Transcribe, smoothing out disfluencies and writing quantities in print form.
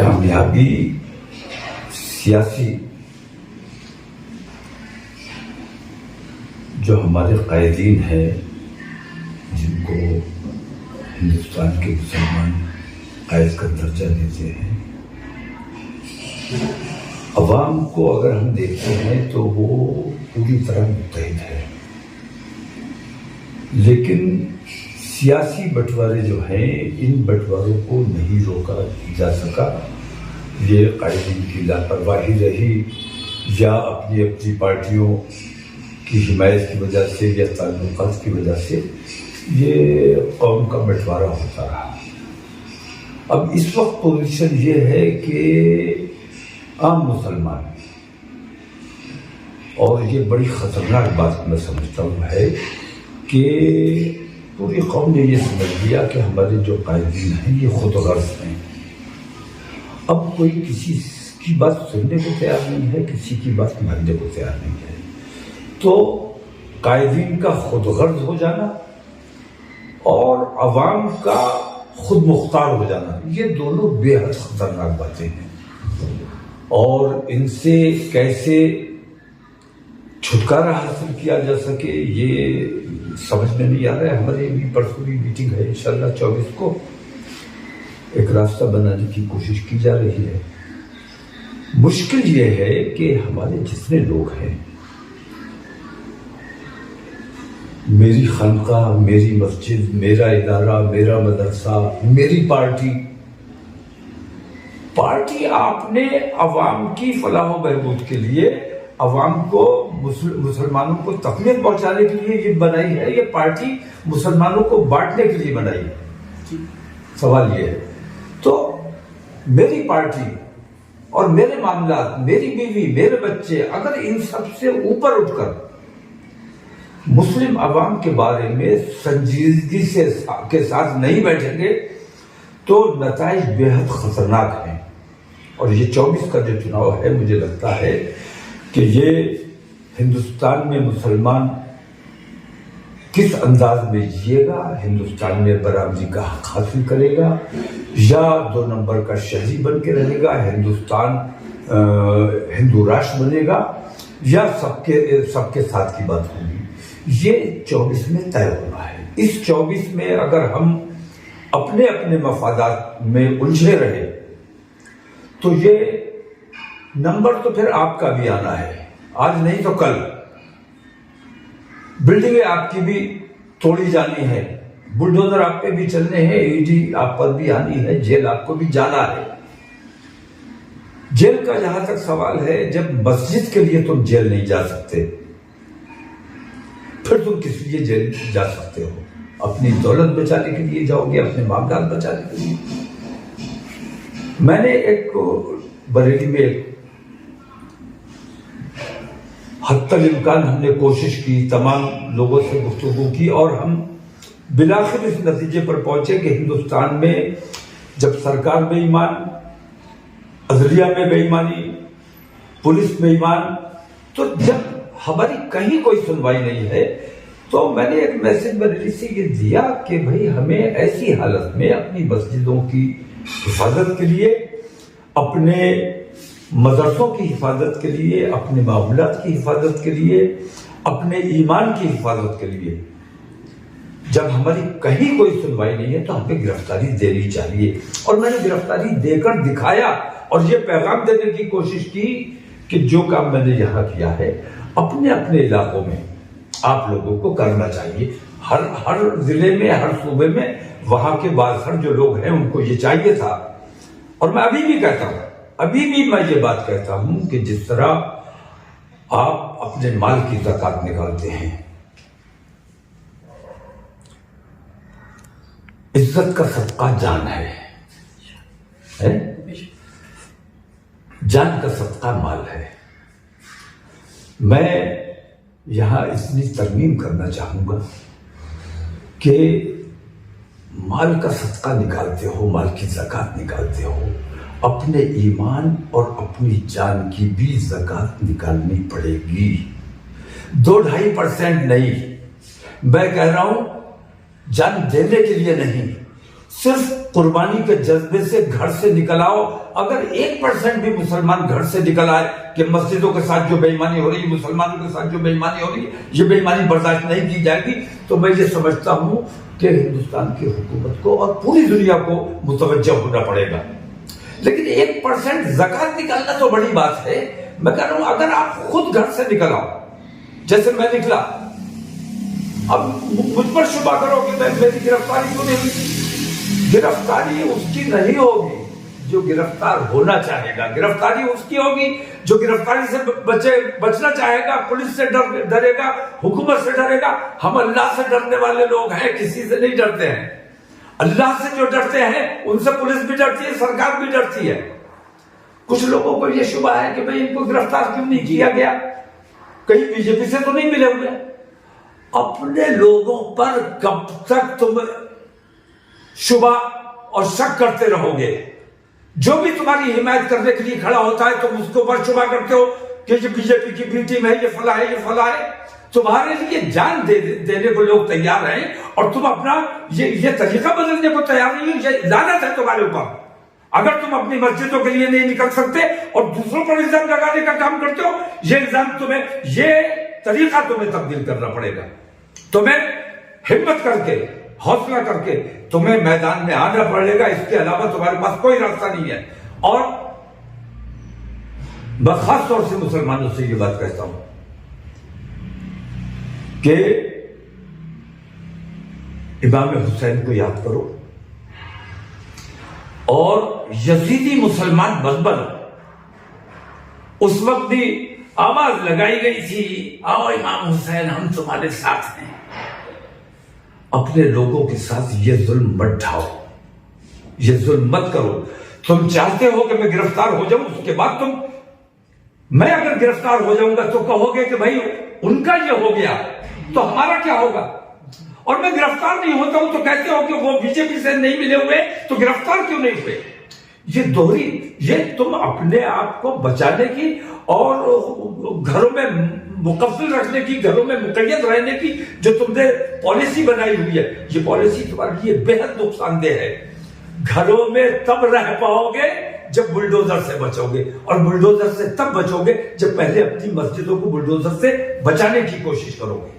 کامیابی سیاسی جو ہمارے قائدین ہیں جن کو ہندوستان کے مسلمان قائد کا درجہ دیتے ہیں، عوام کو اگر ہم دیکھتے ہیں تو وہ پوری طرح متحد ہے، لیکن سیاسی بٹوارے جو ہیں ان بٹواروں کو نہیں روکا جا سکا۔ یہ قائدین کی لاپرواہی رہی یا اپنی پارٹیوں کی حمایت کی وجہ سے یا تعلقات کی وجہ سے یہ قوم کا بٹوارا ہوتا رہا۔ اب اس وقت پوزیشن یہ ہے کہ عام مسلمان، اور یہ بڑی خطرناک بات میں سمجھتا ہوں ہے کہ پوری قوم نے یہ سمجھ لیا کہ ہمارے جو قائدین ہیں یہ خود غرض ہیں۔ اب کوئی کسی کی بات سننے کو تیار نہیں ہے، کسی کی بات ماننے کو تیار نہیں ہے۔ تو قائدین کا خود غرض ہو جانا اور عوام کا خود مختار ہو جانا، یہ دونوں بے حد خطرناک باتیں ہیں، اور ان سے کیسے چھٹکارا حاصل کیا جا سکے یہ سمجھ میں نہیں آ رہا ہے۔ ہماری بھی پرسوں بھی میٹنگ ہے انشاءاللہ 24 کو، ایک راستہ بنانے کی کوشش کی جا رہی ہے۔ مشکل یہ ہے کہ ہمارے جتنے لوگ ہیں، میری خانقاہ، میری مسجد، میرا ادارہ، میرا مدرسہ، میری پارٹی آپ نے عوام کی فلاح و بہبود کے لیے، عوام کو مسلمانوں کو تقویت پہنچانے کے لیے یہ بنائی ہے، یہ پارٹی مسلمانوں کو بانٹنے کے لیے بنائی ہے؟ سوال یہ ہے۔ تو میری پارٹی اور میرے معاملات، میری بیوی، میرے بچے، اگر ان سب سے اوپر اٹھ کر مسلم عوام کے بارے میں سنجیدگی کے ساتھ نہیں بیٹھیں گے تو نتائج بے حد خطرناک ہیں۔ اور یہ 24 کا جو چناؤ ہے، مجھے لگتا ہے کہ یہ ہندوستان میں مسلمان کس انداز میں جیے گا، ہندوستان میں برابری کا حق حاصل کرے گا یا 2 نمبر کا شہری بن کے رہے گا، ہندوستان ہندو راشٹر بنے گا یا سب کے ساتھ کی بات ہوگی، یہ 24 میں طے ہونا ہے۔ اس 24 میں اگر ہم اپنے مفادات میں الجھے رہے تو یہ نمبر تو پھر آپ کا بھی آنا ہے، آج نہیں تو کل۔ بلڈنگیں آپ کی بھی توڑی جانی ہے، بلڈوزر آپ پہ بھی چلنے ہیں، ای ڈی آپ پر بھی آنی ہے، جیل آپ کو بھی جانا ہے۔ جیل کا جہاں تک سوال ہے، جب مسجد کے لیے تم جیل نہیں جا سکتے پھر تم کس لیے جیل جا سکتے ہو؟ اپنی دولت بچانے کے لیے جاؤ گے، اپنے معاملات بچانے کے لیے۔ میں نے ایک بریلی میں حتی الامکان ہم نے کوشش کی، تمام لوگوں سے گفتگو کی، اور ہم بالآخر اس نتیجے پر پہنچے کہ ہندوستان میں جب سرکار بے ایمان، عدلیہ میں بے ایمانی، پولیس بے ایمان، تو جب ہماری کہیں کوئی سنوائی نہیں ہے تو میں نے ایک میسج بریلی سے یہ دیا کہ بھئی ہمیں ایسی حالت میں اپنی مسجدوں کی حفاظت کے لیے، اپنے مدرسوں کی حفاظت کے لیے، اپنے معاملات کی حفاظت کے لیے، اپنے ایمان کی حفاظت کے لیے، جب ہماری کہیں کوئی سنوائی نہیں ہے تو ہمیں گرفتاری دینی چاہیے۔ اور میں نے گرفتاری دے کر دکھایا اور یہ پیغام دینے کی کوشش کی کہ جو کام میں نے یہاں کیا ہے اپنے علاقوں میں آپ لوگوں کو کرنا چاہیے۔ ہر ضلع میں، ہر صوبے میں وہاں کے بااثر جو لوگ ہیں ان کو یہ چاہیے تھا۔ اور میں ابھی بھی کہتا ہوں، ابھی بھی میں یہ بات کہتا ہوں کہ جس طرح آپ اپنے مال کی زکوٰۃ نکالتے ہیں، عزت کا صدقہ جان ہے، جان کا صدقہ مال ہے۔ میں یہاں اتنی ترمیم کرنا چاہوں گا کہ مال کا صدقہ نکالتے ہو، مال کی زکوٰۃ نکالتے ہو، اپنے ایمان اور اپنی جان کی بھی زکوٰۃ نکالنی پڑے گی۔ 2-2.5% نہیں، میں کہہ رہا ہوں جان دینے کے لیے نہیں، صرف قربانی کے جذبے سے گھر سے نکل آؤ. اگر 1% بھی مسلمان گھر سے نکل آئے کہ مسجدوں کے ساتھ جو بے ایمانی ہو رہی ہے، مسلمانوں کے ساتھ جو بے ایمانی ہو رہی ہے، یہ بے ایمانی برداشت نہیں کی جائے گی، تو میں یہ سمجھتا ہوں کہ ہندوستان کی حکومت کو اور پوری دنیا کو متوجہ ہونا پڑے گا. لیکن 1% زکوٰۃ نکالنا تو بڑی بات ہے. میں کہہ رہا ہوں اگر آپ خود گھر سے نکل آؤ، جیسے میں نکلا، اب مجھ پر شبہ کرو کہ میری گرفتاری کیوں نہیں ہوئی. گرفتاری اس کی نہیں ہوگی جو گرفتار ہونا چاہے گا. گرفتاری اس کی ہوگی جو گرفتاری سے بچنا چاہے گا، پولیس سے ڈرے گا، حکومت سے ڈرے گا. ہم اللہ سے ڈرنے والے لوگ ہیں، کسی سے نہیں ڈرتے ہیں. اللہ سے جو ڈرتے ہیں ان سے پولیس بھی ڈرتی ہے، سرکار بھی ڈرتی ہے. کچھ لوگوں کو یہ شبہ ہے کہ بھئی ان کو گرفتار کیوں نہیں کیا گیا، کہیں بی جے پی سے تو نہیں ملے ہوئے. اپنے لوگوں پر کب تک تم شبہ اور شک کرتے رہو گے؟ جو بھی تمہاری حمایت کرنے کے لیے کھڑا ہوتا ہے تم اس کے اوپر شبہ کرتے ہو کہ یہ بی جے پی کی بی ٹیم ہے، یہ فلاں ہے، یہ فلاں ہے. تمہارے لیے جان دینے کو لوگ تیار ہیں اور تم اپنا یہ طریقہ بدلنے کو تیار نہیں ہو. یہ لعنت ہے تمہارے اوپر. اگر تم اپنی مسجدوں کے لیے نہیں نکل سکتے اور دوسروں پر الزام لگانے کا کام کرتے ہو، یہ الزام تمہیں، یہ طریقہ تمہیں تبدیل کرنا پڑے گا. تمہیں ہمت کر کے، حوصلہ کر کے تمہیں میدان میں آنا پڑے گا. اس کے علاوہ تمہارے پاس کوئی راستہ نہیں ہے. اور میں خاص طور سے مسلمانوں سے یہ بات کہتا ہوں کہ امام حسین کو یاد کرو اور یزیدی مسلمان مت بنو. اس وقت بھی آواز لگائی گئی تھی، آؤ امام حسین ہم تمہارے ساتھ ہیں. اپنے لوگوں کے ساتھ یہ ظلم مت ڈھاؤ، یہ ظلم مت کرو. تم چاہتے ہو کہ میں گرفتار ہو جاؤں، اس کے بعد میں اگر گرفتار ہو جاؤں گا تو کہو گے کہ بھائی ان کا یہ ہو گیا تو ہمارا کیا ہوگا. اور میں گرفتار نہیں ہوتا ہوں تو کہتے ہو کہ وہ بی جے پی سے نہیں ملے ہوئے تو گرفتار کیوں نہیں ہوئے. یہ دوہری، یہ تم اپنے آپ کو بچانے کی اور گھروں میں مقفل رکھنے کی، گھروں میں مقید رہنے کی جو تم نے پالیسی بنائی ہوئی ہے، یہ پالیسی تمہارے لیے بے حد نقصان دہ ہے. گھروں میں تب رہ پاؤ گے جب بلڈوزر سے بچو گے، اور بلڈوزر سے تب بچو گے جب پہلے اپنی مسجدوں کو بلڈوزر سے بچانے کی کوشش کرو گے.